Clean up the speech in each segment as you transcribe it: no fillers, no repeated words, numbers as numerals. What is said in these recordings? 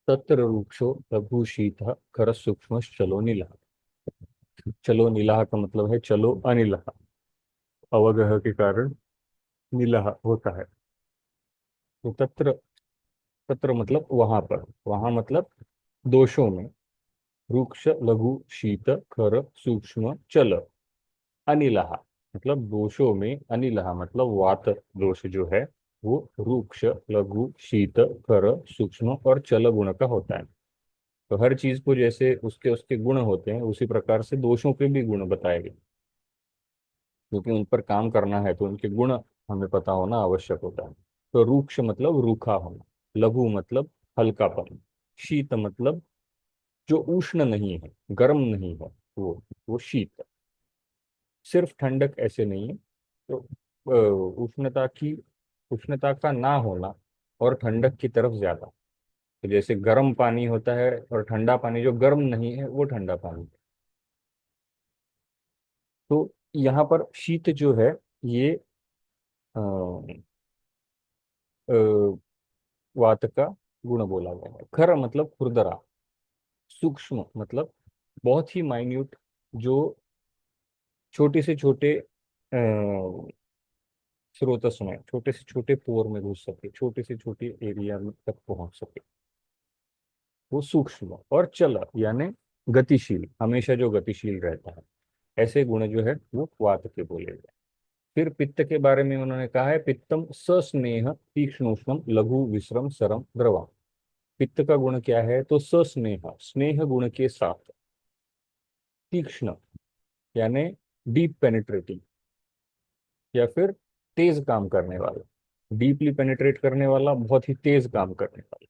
तत्र वृक्षो लघु शीत खर सूक्ष्म चलो नीला। चलो नीला का मतलब है चलो अनिलः, अवगह के कारण नीलः होता है। तो तत्र, तत्र मतलब वहां पर, वहां मतलब दोषों में, रुक्ष लघु शीत खर सूक्ष्म चल अनिलः, मतलब दोषों में अनिलः मतलब वात दोष जो है वो रुक्ष लघु शीत खर सूक्ष्म और चल गुण का होता है। तो हर चीज को जैसे उसके उसके गुण होते हैं उसी प्रकार से दोषों के भी गुण बताए गए, क्योंकि उन पर काम करना है तो उनके गुण हमें पता होना आवश्यक होता है। तो रुक्ष मतलब रूखा होना, लघु मतलब हल्कापन, शीत मतलब जो उष्ण नहीं है, गर्म नहीं है, वो शीत। सिर्फ ठंडक ऐसे नहीं है, तो उष्णता की, उष्णता का ना होना और ठंडक की तरफ ज्यादा। तो जैसे गर्म पानी होता है और ठंडा पानी, जो गर्म नहीं है वो ठंडा पानी। तो यहाँ पर शीत जो है ये अ, अ, वात का गुण बोला गया है। खर मतलब खुरदरा, सूक्ष्म मतलब बहुत ही माइन्यूट, जो छोटे से छोटे स्रोतस में, छोटे से छोटे पोर में घुस सके, छोटे से छोटे एरिया में तक पहुंच सके, वो सूक्ष्म। और चल यानी गतिशील, हमेशा जो गतिशील रहता है, ऐसे गुण जो है वो वात के बोले गए। फिर पित्त के बारे में उन्होंने कहा है, पित्तम सस्नेह तीक्ष्णोष्णम लघु विश्रम सरम द्रवा। पित्त का गुण क्या है, तो सस्नेह, स्नेह गुण के साथ, तीक्ष्ण यानी डीप पेनिट्रेटिंग, या फिर तेज काम करने वाला, डीपली पेनिट्रेट करने वाला, बहुत ही तेज काम करने वाला।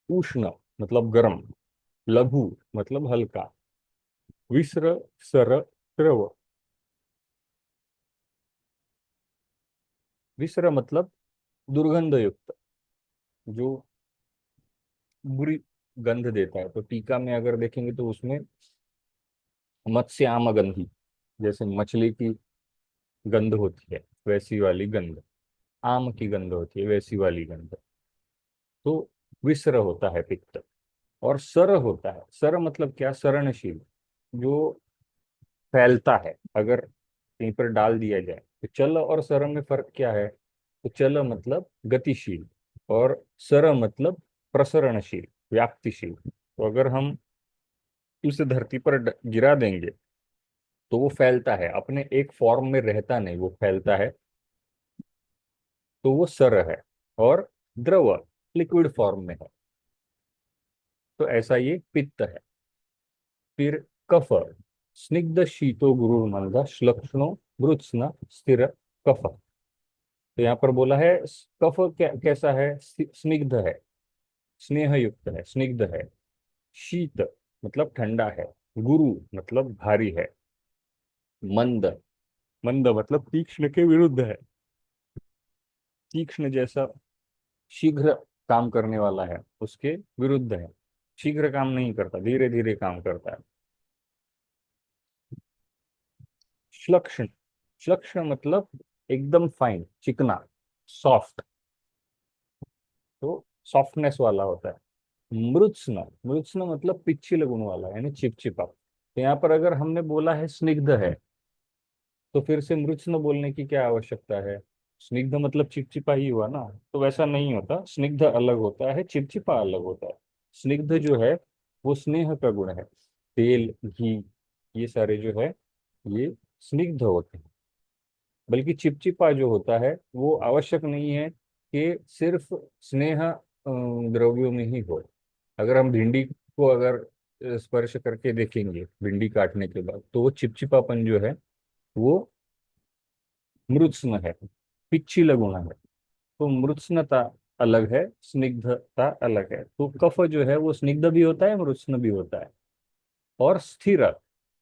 उष्ण मतलब गर्म, लघु मतलब हल्का, विस्र सर द्रव। विस्र मतलब दुर्गंध युक्त, जो बुरी गंध देता है। तो टीका में अगर देखेंगे तो उसमें मत्स्याम गंधी, जैसे मछली की गंध होती है वैसी वाली गंध, आम की गंध होती है वैसी वाली गंध। तो विस्र होता है पित्त। और सर होता है, सर मतलब क्या, सरणशील, जो फैलता है, अगर कहीं पर डाल दिया जाए। तो चल और सर में फर्क क्या है, तो चल मतलब गतिशील और सर मतलब प्रसरणशील, व्याप्तिशील। तो अगर हम उसे धरती पर गिरा देंगे तो वो फैलता है, अपने एक फॉर्म में रहता नहीं, वो फैलता है, तो वो सर है। और द्रव लिक्विड फॉर्म में है, तो ऐसा ये पित्त है। फिर कफ, स्निग्ध शीतो गुरुर्मंद श्लक्ष्णो मृत्स्न स्थिर कफ। तो यहाँ पर बोला है कफ कैसा है, स्निग्ध है, स्नेह युक्त है, स्निग्ध है। शीत मतलब ठंडा है, गुरु मतलब भारी है, मंद, मंद मतलब तीक्ष्ण के विरुद्ध है। तीक्ष्ण जैसा शीघ्र काम करने वाला है, उसके विरुद्ध है। शीघ्र काम नहीं करता, धीरे धीरे काम करता है। श्लक्षण, श्लक्षण मतलब एकदम फाइन, चिकना, सॉफ्ट, तो सॉफ्टनेस वाला होता है। मृत्स्न, मृत्स्न मतलब पिच्छिल गुण वाला यानी चिपचिपा। तो यहाँ पर अगर हमने बोला है स्निग्ध है, तो फिर से मृत्स्न बोलने की क्या आवश्यकता है, स्निग्ध मतलब चिपचिपा ही हुआ ना। तो वैसा नहीं होता, स्निग्ध अलग होता है, चिपचिपा अलग होता है। स्निग्ध जो है वो स्नेह का गुण है, तेल घी ये सारे जो है ये स्निग्ध होते हैं। बल्कि चिपचिपा जो होता है वो आवश्यक नहीं है कि सिर्फ स्नेह द्रव्यों में ही हो। अगर हम भिंडी को अगर स्पर्श करके देखेंगे भिंडी काटने के बाद, तो वो चिपचिपापन जो है वो मृत्स्न है, पिच्छिल गुण है। तो मृत्स्नता अलग है, स्निग्धता अलग है। तो कफ जो है वो स्निग्ध भी होता है, मृत्स्न भी होता है। और स्थिर,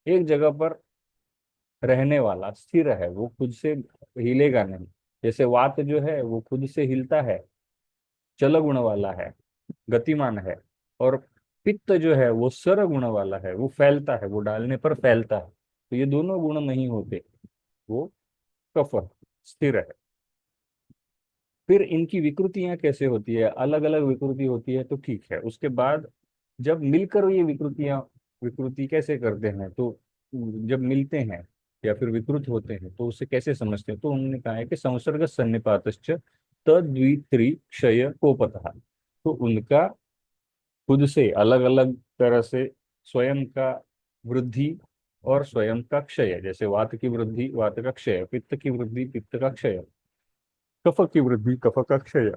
एक जगह पर रहने वाला, स्थिर है, वो खुद से हिलेगा नहीं। जैसे वात जो है वो खुद से हिलता है, चल गुण वाला है, गतिमान है। और पित्त जो है वो सर गुण वाला है, वो फैलता है, वो डालने पर फैलता है। तो ये दोनों गुण नहीं होते, वो कफ है, स्थिर है। फिर इनकी विकृतियां कैसे होती है, अलग अलग विकृति होती है तो ठीक है। उसके बाद जब मिलकर ये विकृतियां, विकृति कैसे करते हैं, तो जब मिलते हैं या फिर विकृत होते हैं तो उसे कैसे समझते हैं, तो उन्होंने कहा है कि संसर्ग सन्निपातश्च तद्वित्री क्षय कोपतः। तो उनका खुद से अलग अलग तरह से स्वयं का वृद्धि और स्वयं का क्षय, जैसे वात की वृद्धि वात का क्षय, पित्त की वृद्धि पित्त का क्षय, कफ की वृद्धि कफ का क्षय,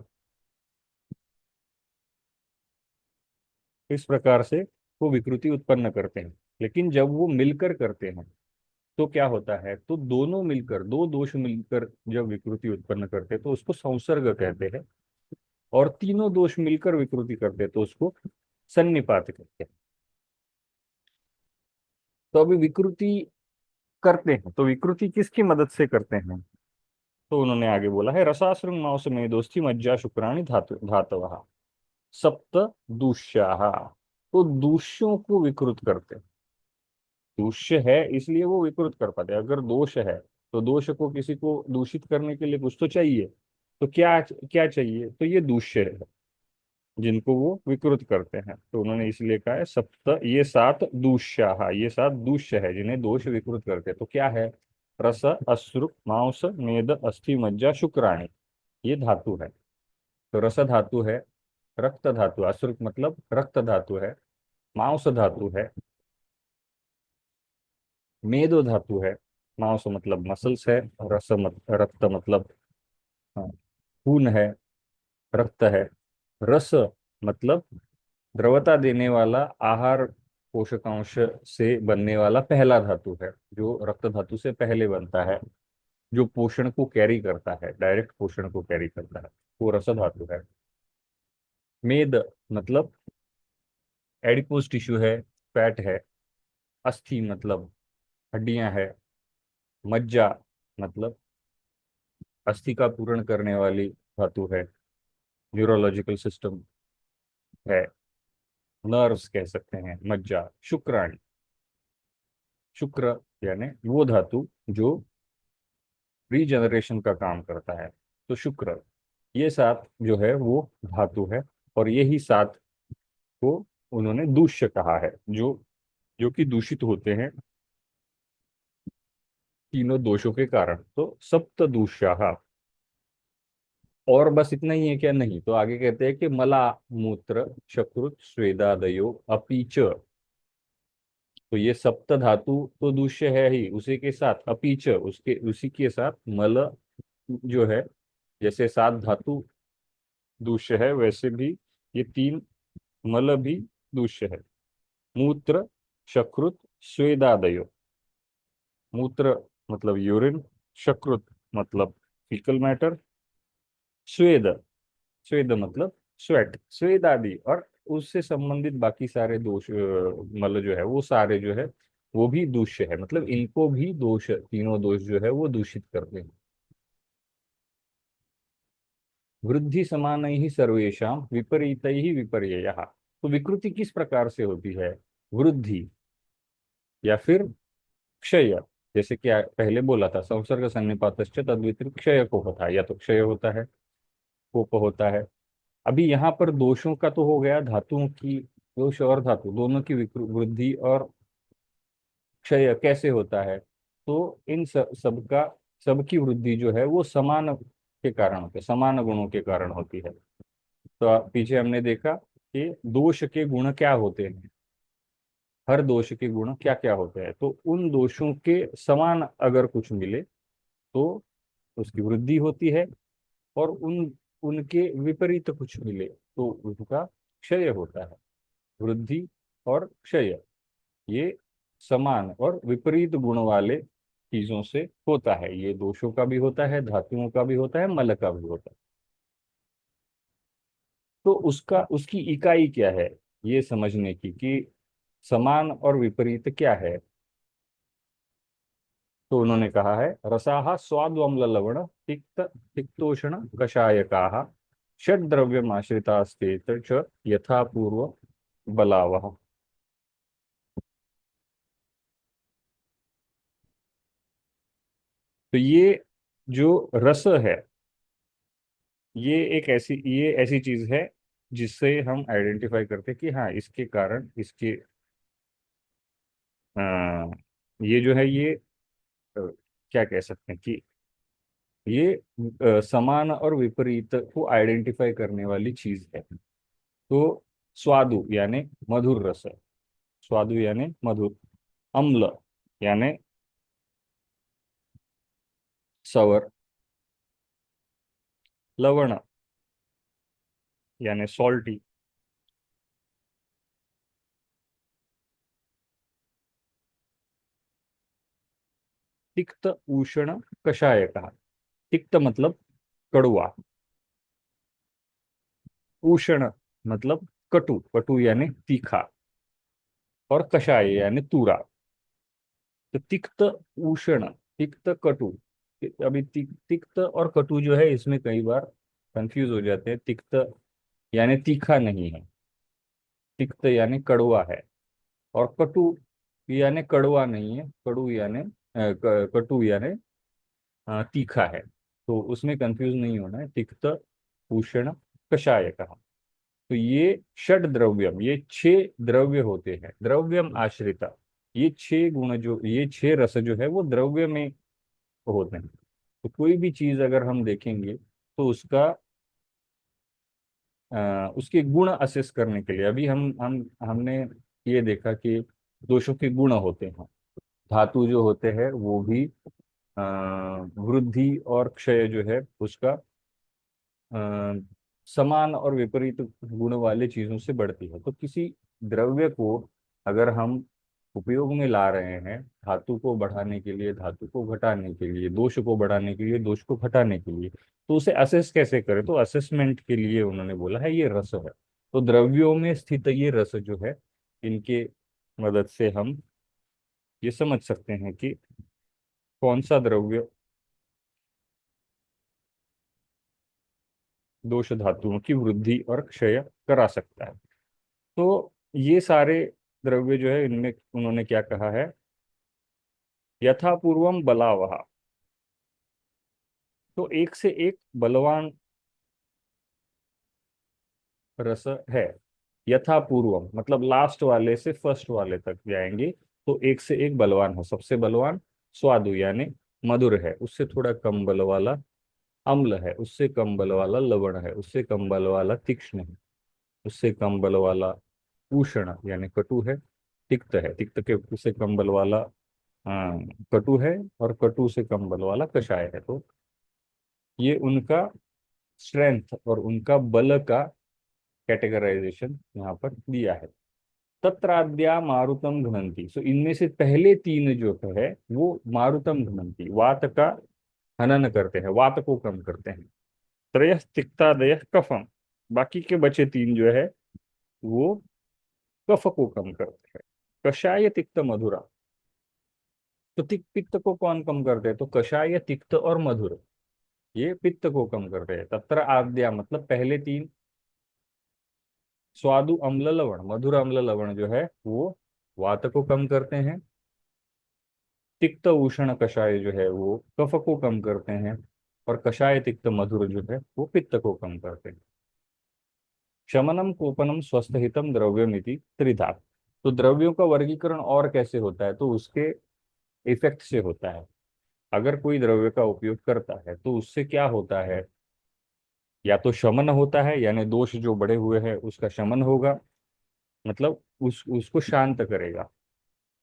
इस प्रकार से वो विकृति उत्पन्न करते हैं। लेकिन जब वो मिलकर करते हैं तो क्या होता है, तो दोनों मिलकर, दो दोष मिलकर जब विकृति उत्पन्न करते हैं तो उसको संसर्ग कहते हैं, और तीनों दोष मिलकर विकृति करते हैं तो उसको सन्निपात कहते हैं। तो अभी विकृति करते हैं तो विकृति किसकी मदद से करते हैं, तो उन्होंने आगे बोला है रसासृंग मांस में दोस्ती मज्जा शुक्राणी धातु धातव सप्त दूष्या। तो दूष्यों को विकृत करते हैं, दूष्य है इसलिए वो विकृत कर पाते हैं। अगर दोष है तो दोष को, किसी को दूषित करने के लिए कुछ तो चाहिए, तो क्या क्या चाहिए, तो ये दूष्य है जिनको वो विकृत करते हैं। तो उन्होंने इसलिए कहा है सप्त, ये सात दूष्याः, ये सात दूष्य है जिन्हें दोष विकृत करते हैं। तो क्या है, रस अश्रु मांस मेद अस्थि मज्जा शुक्राणी, ये धातु है। तो रस धातु है, रक्त धातु, अश्रु मतलब रक्त धातु है, मांस धातु है, मेदो धातु है, मांस मतलब मसल्स है, रक्त मतलब हाँ, खून है, रक्त है, रस मतलब द्रवता देने वाला आहार, पोषकांश से बनने वाला पहला धातु है, जो रक्त धातु से पहले बनता है, जो पोषण को कैरी करता है, डायरेक्ट पोषण को कैरी करता है, वो रस धातु है। मेद मतलब एडिपोज टिश्यू है, फैट है। अस्थि मतलब हड्डियां है। मज्जा मतलब अस्थि का पूरण करने वाली धातु है, न्यूरोलॉजिकल सिस्टम है, नर्व्स कह सकते हैं, मज्जा। शुक्राणु, शुक्र यानी वो धातु जो रीजनरेशन का काम करता है, तो शुक्र। ये सात जो है वो धातु है, और यही सात को उन्होंने दूष्य कहा है, जो जो कि दूषित होते हैं तीनों दोषों के कारण। तो सप्त दूष्याः। और बस इतना ही है क्या, नहीं, तो आगे कहते हैं कि मला मूत्र शकृत स्वेदादयो अपीच। तो ये सप्त धातु तो दूष्य है ही, उसी के साथ अपीच, उसके उसी के साथ मल जो है, जैसे सात धातु दूष्य है वैसे भी ये तीन मल भी दूष्य है। मूत्र शकृत स्वेदादयो, मूत्र मतलब यूरिन, शकृत मतलब फीकल मैटर, स्वेद, स्वेद मतलब स्वेट, स्वेद आदि, और उससे संबंधित बाकी सारे दोष मतलब जो है वो सारे जो है वो भी दूष्य है, मतलब इनको भी दोष, तीनों दोष जो है वो दूषित करते हैं। वृद्धि समान ही सर्वेशा विपरीत ही विपर्यय। तो विकृति किस प्रकार से होती है, वृद्धि या फिर क्षय। जैसे कि पहले बोला था संसर्ग सन्निपातश्च तद्विपरीत क्षय को होता है, या तो क्षय होता है, कोप होता है। अभी यहाँ पर दोषों का तो हो गया, धातुओं की, दोष और धातु दोनों की वृद्धि और क्षय कैसे होता है, तो इन सबका, सबकी वृद्धि जो है वो समान के कारण होती है, समान गुणों के कारण होती है। तो पीछे हमने देखा कि दोष के गुण क्या होते हैं, हर दोष के गुण क्या क्या होते हैं, तो उन दोषों के समान अगर कुछ मिले तो उसकी वृद्धि होती है, और उनके विपरीत कुछ मिले तो उसका क्षय होता है। वृद्धि और क्षय ये समान और विपरीत गुण वाले चीजों से होता है, ये दोषों का भी होता है, धातुओं का भी होता है, मल का भी होता है। तो उसका, उसकी इकाई क्या है, ये समझने की कि समान और विपरीत क्या है, तो उन्होंने कहा है रसाः स्वाद्वम्ल लवण तिक्त तिक्तोष्ण कषायकाः षड्द्रव्यमाश्रितास्ते च यथा पूर्व बलावः। तो ये जो रस है, ये ऐसी चीज है जिससे हम आइडेंटिफाई करते हैं कि हाँ इसके कारण इसके अ, ये जो है ये क्या कह सकते हैं कि ये समान और विपरीत को आइडेंटिफाई करने वाली चीज है। तो स्वादु यानी मधुर रस, स्वादु यानी मधुर, अम्ल यानी सवर, लवण यानी सॉल्टी, तिक्त उष्ण कषाय कहा। तिक्त मतलब कड़वा, उष्ण मतलब कटु, कटु यानी तीखा, और कषाय यानी तूरा। तो तिक्त उष्ण, तिक्त कटु, अभी तिक्त और कटु जो है इसमें कई बार कंफ्यूज हो जाते हैं। तिक्त यानी तीखा नहीं है, तिक्त यानी कड़वा है, और कटु यानी कड़वा नहीं है, कड़ू यानी कटु यानी तीखा है। तो उसमें कंफ्यूज नहीं होना है। तिक्त उष्ण कषाय कहा। तो ये षड द्रव्यम, ये छह द्रव्य होते हैं, द्रव्यम आश्रिता। ये छह गुण जो, ये छह रस जो है वो द्रव्य में होते हैं। तो कोई भी चीज अगर हम देखेंगे तो उसका उसके गुण असेस करने के लिए, अभी हमने ये देखा कि दोषों के गुण होते हैं। धातु जो होते हैं वो भी वृद्धि और क्षय जो है उसका अ, समान और विपरीत गुण वाले चीजों से बढ़ती है। तो किसी द्रव्य को अगर हम उपयोग में ला रहे हैं धातु को बढ़ाने के लिए, धातु को घटाने के लिए, दोष को बढ़ाने के लिए, दोष को घटाने के लिए, तो उसे असेस कैसे करें? तो असेसमेंट के लिए उन्होंने बोला है ये रस है। तो द्रव्यों में स्थित ये रस जो है, इनके मदद से हम ये समझ सकते हैं कि कौन सा द्रव्य दोष धातुओं की वृद्धि और क्षय करा सकता है। तो ये सारे द्रव्य जो है इनमें उन्होंने क्या कहा है, यथापूर्वम बलावहा। तो एक से एक बलवान रस है। यथापूर्वम मतलब लास्ट वाले से फर्स्ट वाले तक जाएंगे तो एक से एक बलवान है। सबसे बलवान स्वादु यानी मधुर है, उससे थोड़ा कम बल वाला अम्ल है, उससे कम बल वाला लवण है, उससे कम बल वाला तीक्ष्ण है, उससे कम बल वाला उष्ण यानी कटु है, तिक्त है, तिक्त के उससे कम बल वाला कटु है, और कटु से कम बल वाला कषाय है। तो ये उनका स्ट्रेंथ और उनका बल का कैटेगराइजेशन यहाँ पर दिया है। तत्राद्या मारुतम घ्नन्ति, सो इनमें से पहले तीन जो है वो मारुतम घ्नन्ति, वात का हनन करते हैं, वात को कम करते हैं। त्रयः तिक्तादयः कफम, बाकी के बचे तीन जो है वो कफ को कम करते हैं। कषाय तिक्त मधुरा, तो पित्त को कौन कम करते हैं? तो कषाय तिक्त और मधुर ये पित्त को कम करते हैं। तत्र आद्या मतलब पहले तीन, स्वादु अम्ल लवण, मधुर अम्ल लवण जो है वो वात को कम करते हैं। तिक्त उष्ण कषाय जो है वो कफ को कम करते हैं। और कषाय तिक्त मधुर जो है वो पित्त को कम करते हैं। शमनम कोपनम स्वस्थ हितम द्रव्यमिति त्रिधा। तो द्रव्यों का वर्गीकरण और कैसे होता है? तो उसके इफेक्ट से होता है। अगर कोई द्रव्य का उपयोग करता है तो उससे क्या होता है, या तो शमन होता है यानी दोष जो बढ़े हुए हैं उसका शमन होगा, मतलब उसको शांत करेगा।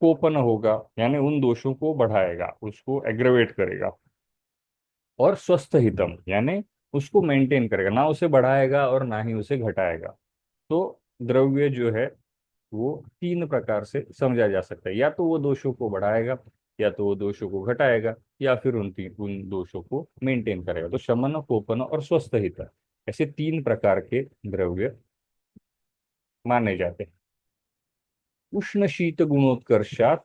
कोपन होगा यानी उन दोषों को बढ़ाएगा, उसको एग्रवेट करेगा। और स्वस्थ हितम यानी उसको मेंटेन करेगा, ना उसे बढ़ाएगा और ना ही उसे घटाएगा। तो द्रव्य जो है वो तीन प्रकार से समझा जा सकता है, या तो वो दोषों को बढ़ाएगा, या तो वो दोषों को घटाएगा, या फिर उन दोषों को मेंटेन करेगा। तो शमन, कोपन और स्वस्थ हित, ऐसे तीन प्रकार के द्रव्य माने जाते हैं। उष्ण शीत गुणोत्कर्षात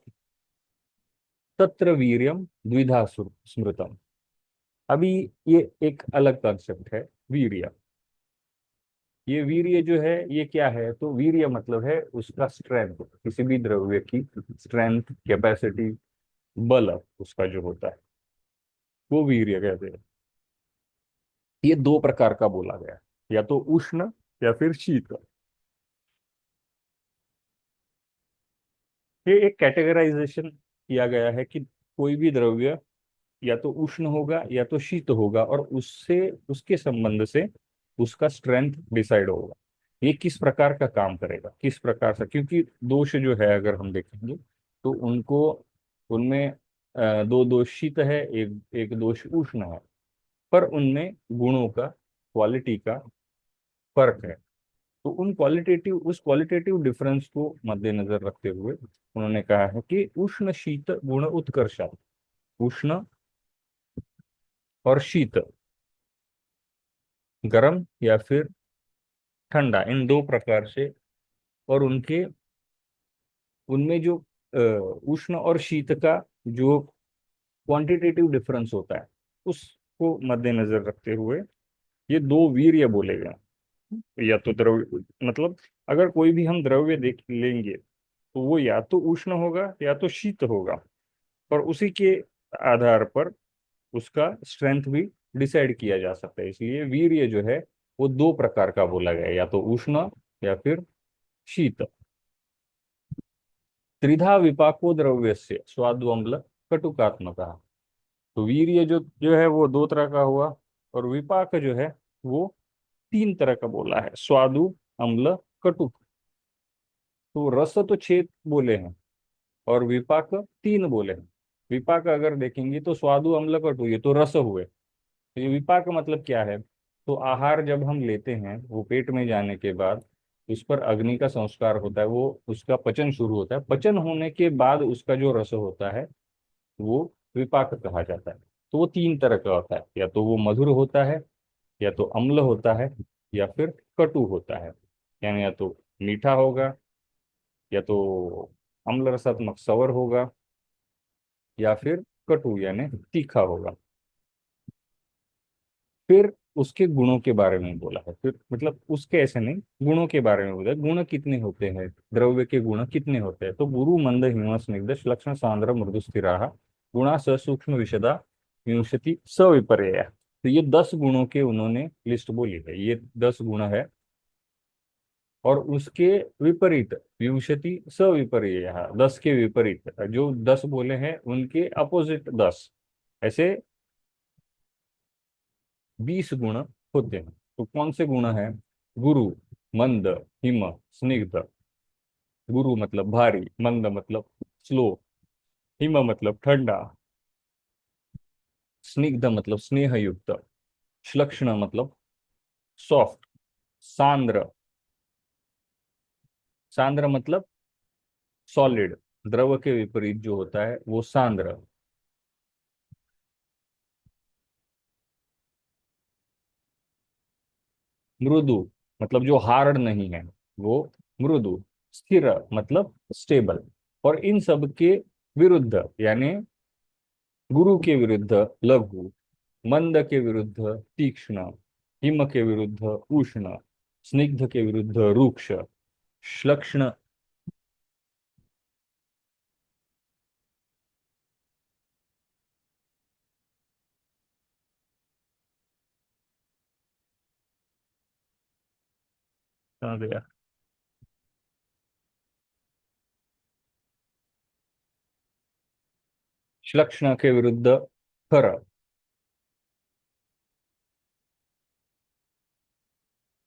तत्र वीर्यम द्विधा स्मृतम। अभी ये एक अलग कॉन्सेप्ट है, वीर्य। ये वीर्य जो है ये क्या है? तो वीर्य मतलब है उसका स्ट्रेंथ, किसी भी द्रव्य की स्ट्रेंथ, कैपेसिटी, बल उसका जो होता है वो वीर्य कहते हैं। ये दो प्रकार का बोला गया, या तो उष्ण या फिर शीत। ये एक कैटेगराइजेशन किया गया है कि कोई भी द्रव्य या तो उष्ण होगा या तो शीत होगा, और उससे उसके संबंध से उसका स्ट्रेंथ डिसाइड होगा, ये किस प्रकार का काम करेगा, किस प्रकार से। क्योंकि दोष जो है अगर हम देखेंगे तो उनको, उनमें दो दोष शीत है, एक एक दोष उष्ण है, पर उनमें गुणों का, क्वालिटी का फर्क है। तो उस क्वालिटेटिव डिफरेंस को मद्देनजर रखते हुए उन्होंने कहा है कि उष्ण शीत गुण उत्कर्षा, उष्ण और शीत, गर्म या फिर ठंडा, इन दो प्रकार से। और उनके, उनमें जो उष्ण और शीत का जो क्वांटिटेटिव डिफरेंस होता है, उसको मद्देनजर रखते हुए ये दो वीर्य बोले गए। या तो द्रव्य, मतलब अगर कोई भी हम द्रव्य देख लेंगे तो वो या तो उष्ण होगा या तो शीत होगा, और उसी के आधार पर उसका स्ट्रेंथ भी डिसाइड किया जा सकता है। इसलिए वीर्य जो है वो दो प्रकार का बोला गया है, या तो उष्ण या फिर शीत। त्रिधा विपाको द्रव्यस्य स्वाद्वम्ल कटुकात्मक। तो वीर्य जो है वो दो तरह का हुआ, और विपाक जो है वो तीन तरह का बोला है, स्वादु, अम्ल, कटु। तो रस तो छह बोले हैं और विपाक तीन बोले हैं। विपाक अगर देखेंगे तो स्वादु, अम्ल, कटु, ये तो रस हुए। तो ये विपाक मतलब क्या है? तो आहार जब हम लेते हैं वो पेट में जाने के बाद उस पर अग्नि का संस्कार होता है, वो उसका पचन शुरू होता है, पचन होने के बाद उसका जो रस होता है वो विपाक कहा जाता है। तो वो तीन तरह का होता है, या तो वो मधुर होता है, या तो अम्ल होता है, या फिर कटु होता है। यानी या तो मीठा होगा, या तो अम्ल रसात्मक सवर होगा, या फिर कटु यानी तीखा होगा। फिर उसके गुणों के बारे में बोला है, फिर मतलब उसके ऐसे नहीं, गुणों के बारे में बोला है। गुण कितने होते हैं, द्रव्य के गुण कितने होते हैं? तो गुरु मंद हिम स्निग्ध लक्षण सांद्र मृदु स्थिरा गुणा सूक्ष्म विशदा विंशति सविपर्य। तो ये 10 गुणों के उन्होंने लिस्ट बोली है, ये 10 गुण है। और उसके विपरीत विंशति सविपर्य, 10 के विपरीत जो 10 बोले हैं उनके अपोजिट 10, ऐसे 20 गुण होते हैं। तो कौन से गुण हैं? गुरु, मंद, हिम, स्निग्ध। गुरु मतलब भारी, मंद मतलब स्लो, हिम मतलब ठंडा, स्निग्ध मतलब स्नेह युक्त, श्लक्ष्ण मतलब सॉफ्ट, सांद्र, सांद्र मतलब सॉलिड, द्रव के विपरीत जो होता है वो सांद्र। मृदु मतलब जो हार्ड नहीं है वो मृदु, स्थिर मतलब स्टेबल। और इन सब के विरुद्ध यानी गुरु के विरुद्ध लघु, मंद के विरुद्ध तीक्ष्ण, हिम के विरुद्ध उष्ण, स्निग्ध के विरुद्ध रुक्ष, श्लक्ष्ण। कहाँ गया? श्लक्ष्ण के विरुद्ध खर,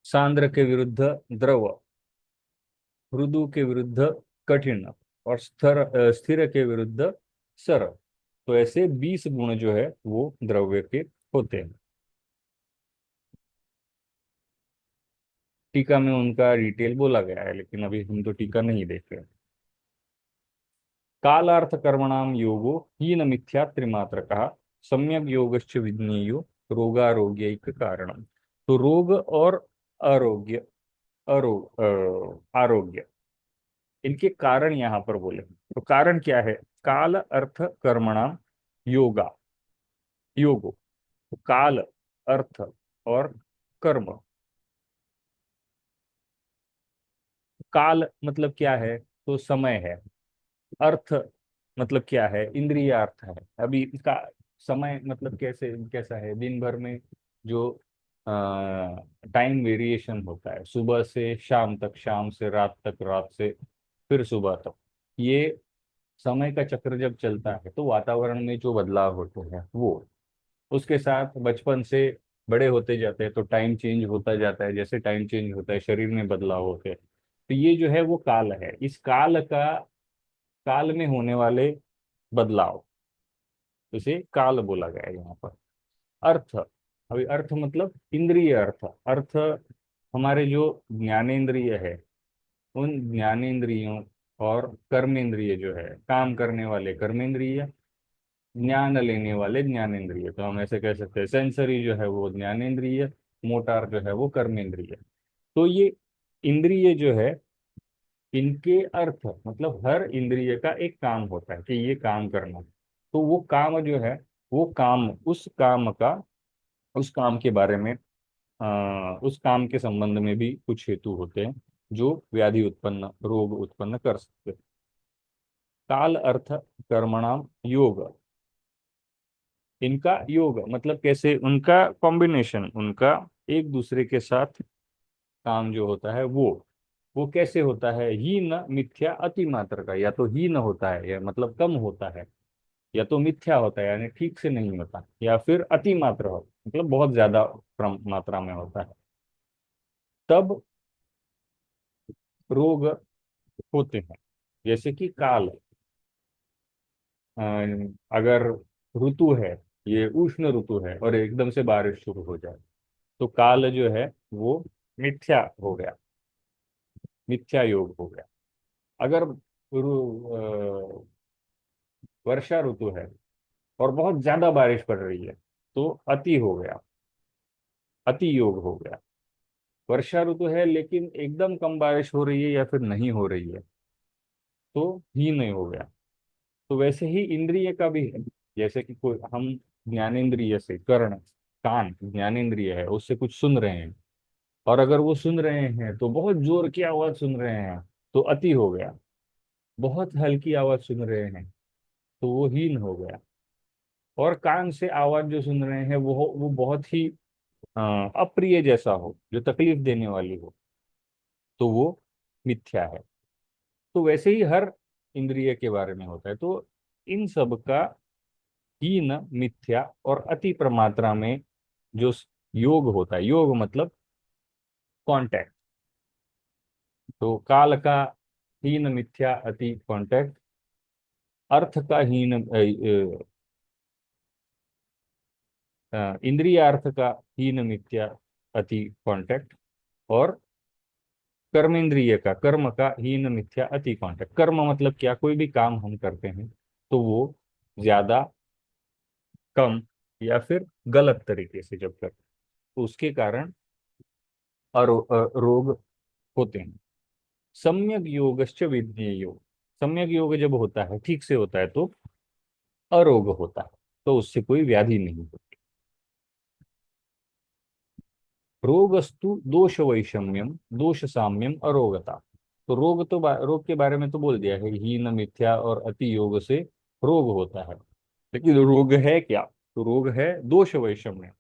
सांद्र के विरुद्ध द्रव, मृदु के विरुद्ध कठिन, और स्थिर के विरुद्ध सर। तो ऐसे 20 गुण जो है वो द्रव्य के होते हैं। टीका में उनका डिटेल बोला गया है, लेकिन अभी हम तो टीका नहीं देख रहे। कालार्थ कर्मणाम योगो हीन मिथ्या त्रिमात्र कहा, सम्यक योगश्च विज्ञेयो रोगारोग्यैक कारणम। तो रोग और आरोग्य, आरोग्य, इनके कारण यहाँ पर बोले। तो कारण क्या है? काल अर्थ कर्मणाम योगा, योगो। तो काल, अर्थ और कर्म। काल मतलब क्या है? तो समय है। अर्थ मतलब क्या है? इंद्रिय अर्थ है। अभी इसका समय मतलब कैसे कैसा है? दिन भर में जो टाइम वेरिएशन होता है, सुबह से शाम तक, शाम से रात तक, रात से फिर सुबह तक। ये समय का चक्र जब चलता है तो वातावरण में जो बदलाव होते हैं वो, उसके साथ बचपन से बड़े होते जाते हैं तो टाइम चेंज होता जाता है, जैसे टाइम चेंज होता है शरीर में बदलाव होते हैं। तो ये जो है वो काल है। इस काल का, काल में होने वाले बदलाव, इसे काल बोला गया है यहाँ पर। अर्थ, अभी अर्थ मतलब इंद्रिय अर्थ। अर्थ हमारे जो ज्ञानेंद्रिय है, उन ज्ञानेंद्रियों और कर्मेंद्रिय जो है, काम करने वाले कर्मेंद्रिय, ज्ञान लेने वाले ज्ञानेंद्रिय, तो हम ऐसे कह सकते हैं सेंसरी जो है वो ज्ञानेंद्रिय, मोटार जो है वो कर्मेंद्रिय। तो ये इंद्रिय जो है, इनके अर्थ मतलब हर इंद्रिय का एक काम होता है कि ये काम करना। तो वो काम जो है, वो काम, उस काम का, उस काम के बारे में, उस काम के संबंध में भी कुछ हेतु होते हैं जो व्याधि उत्पन्न, रोग उत्पन्न कर सकते हैं। काल अर्थ कर्मणाम योग, इनका योग मतलब कैसे, उनका कॉम्बिनेशन, उनका एक दूसरे के साथ काम जो होता है वो कैसे होता है, ही न मिथ्या अति मात्र का, या तो ही न होता है या मतलब कम होता है, या तो मिथ्या होता है यानी ठीक से नहीं होता, या फिर अति मात्रा हो मतलब बहुत ज्यादा मात्रा में होता है, तब रोग होते हैं। जैसे कि काल, अ, अगर ऋतु है, ये उष्ण ऋतु है और एकदम से बारिश शुरू हो जाए, तो काल जो है वो मिथ्या हो गया, मिथ्या योग हो गया। अगर वर्षा ऋतु है और बहुत ज्यादा बारिश पड़ रही है तो अति हो गया, अति योग हो गया। वर्षा ऋतु है लेकिन एकदम कम बारिश हो रही है या फिर नहीं हो रही है तो ही नहीं हो गया। तो वैसे ही इंद्रिय का भी है। जैसे कि कोई हम ज्ञानेंद्रिय से, कर्ण, कान ज्ञानेंद्रिय है, उससे कुछ सुन रहे हैं, और अगर वो सुन रहे हैं तो बहुत जोर की आवाज सुन रहे हैं तो अति हो गया। बहुत हल्की आवाज सुन रहे हैं तो वो हीन हो गया। और कान से आवाज जो सुन रहे हैं वो बहुत ही अप्रिय जैसा हो, जो तकलीफ देने वाली हो, तो वो मिथ्या है। तो वैसे ही हर इंद्रिय के बारे में होता है। तो इन सब का हीन, मिथ्या और अति प्रमात्रा में जो योग होता है, योग मतलब कांटेक्ट, तो काल का हीन, मिथ्या, अति कांटेक्ट, अर्थ का हीन, इंद्रिय अर्थ का हीन, मिथ्या, अति कांटेक्ट, और कर्मेंद्रिय का, कर्म का हीन, मिथ्या, अति कांटेक्ट। कर्म मतलब क्या, कोई भी काम हम करते हैं तो वो ज्यादा, कम या फिर गलत तरीके से जब करते हैं तो उसके कारण रोग होते हैं। सम्यक योगश्च विज्ञेयो, सम्यक योग जब होता है, ठीक से होता है, तो अरोग होता है, तो उससे कोई व्याधि नहीं होती। रोगस्तु दोष वैषम्यम दोष साम्यम अरोगता। तो रोग तो रोग के बारे में तो बोल दिया है, हीन, मिथ्या और अति योग से रोग होता है। लेकिन रोग है क्या, तो रोग है दोष वैषम्य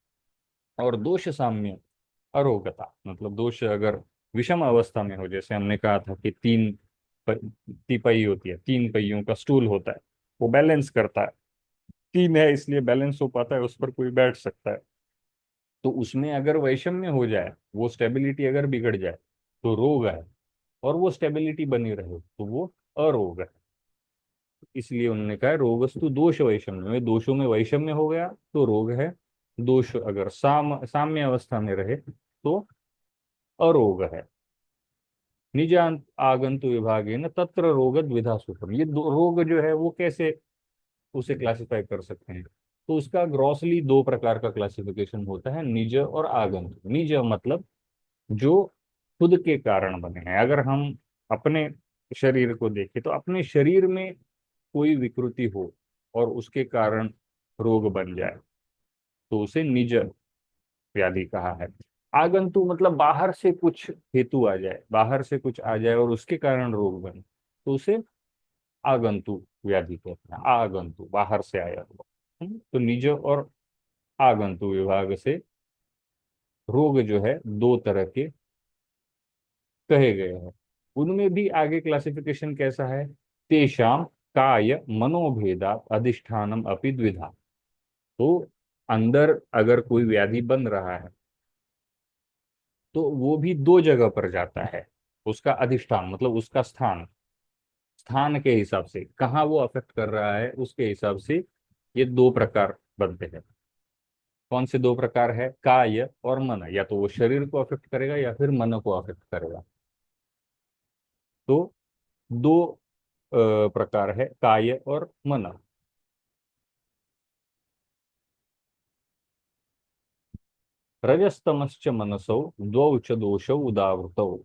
और दोष साम्य अरोगता। मतलब दोष अगर विषम अवस्था में हो, जैसे हमने कहा था कि तिपाई होती है, तीन पहियों का स्टूल होता है, वो बैलेंस करता है, तीन है इसलिए बैलेंस हो पाता है, उस पर कोई बैठ सकता है। तो उसमें अगर वैषम्य हो जाए, वो स्टेबिलिटी अगर बिगड़ जाए तो रोग है, और वो स्टेबिलिटी बनी रहे तो वो अरोग है। इसलिए उन्होंने कहा रोगस्तु दोष वैषम्य, में दोषों में वैषम्य हो गया तो रोग है। दोष अगर साम्य अवस्था में रहे तो अरोग है। निजांत आगंतु विभागे न तत्र रोग द्विधा सूत्रम, ये रोग जो है वो कैसे उसे क्लासिफाई कर सकते हैं, तो उसका ग्रॉसली दो प्रकार का क्लासिफिकेशन होता है, निज और आगंतु। निज मतलब जो खुद के कारण बने हैं। अगर हम अपने शरीर को देखें तो अपने शरीर में कोई विकृति हो और उसके कारण रोग बन जाए तो उसे निज व्याधि कहा है। आगंतु मतलब बाहर से कुछ हेतु आ जाए, बाहर से कुछ आ जाए और उसके कारण रोग बने तो उसे आगंतु व्याधि कहते हैं। आगंतु बाहर से आया हुआ। तो निज और आगंतु विभाग से रोग जो है दो तरह के कहे गए हैं। उनमें भी आगे क्लासिफिकेशन कैसा है, तेषाम काय मनोभेदा अधिष्ठानम अपि द्विधा। तो अंदर अगर कोई व्याधि बन रहा है तो वो भी दो जगह पर जाता है। उसका अधिष्ठान मतलब उसका स्थान, स्थान के हिसाब से कहाँ वो अफेक्ट कर रहा है उसके हिसाब से ये दो प्रकार बनते हैं। कौन से दो प्रकार है, काय और मन, या तो वो शरीर को अफेक्ट करेगा या फिर मन को अफेक्ट करेगा। तो दो प्रकार है काय और मन। रजस्तमश्च मनसौ द्वौ च दोषौ उदावृतौ।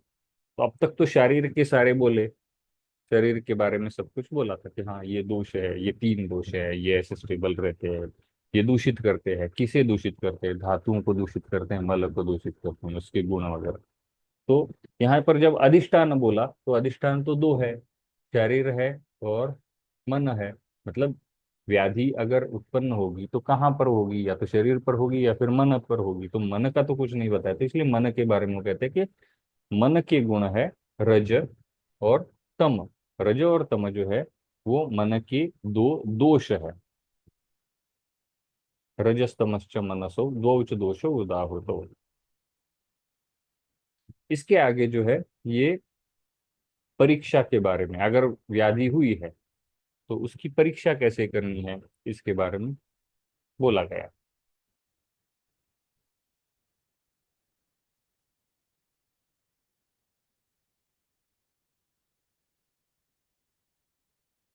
तो अब तक तो शरीर के सारे बोले, शरीर के बारे में सब कुछ बोला था कि हाँ ये दोष है, ये तीन दोष है, ये ऐसे स्टेबल रहते हैं, ये दूषित करते हैं। किसे दूषित करते हैं, धातुओं को दूषित करते हैं, मल को दूषित करते हैं, उसके गुण वगैरह। तो यहाँ पर जब अधिष्ठान बोला तो अधिष्ठान तो दो है, शरीर है और मन है। मतलब व्याधि अगर उत्पन्न होगी तो कहाँ पर होगी, या तो शरीर पर होगी या फिर मन पर होगी। तो मन का तो कुछ नहीं बताया, तो इसलिए मन के बारे में वो कहते हैं कि मन के गुण है रज और तम। रज और तम जो है वो मन के दो दोष है। रजस्तमश्च मनसो द्वौ च दोषो उदाहृतो। इसके आगे जो है ये परीक्षा के बारे में, अगर व्याधि हुई है तो उसकी परीक्षा कैसे करनी है इसके बारे में बोला गया।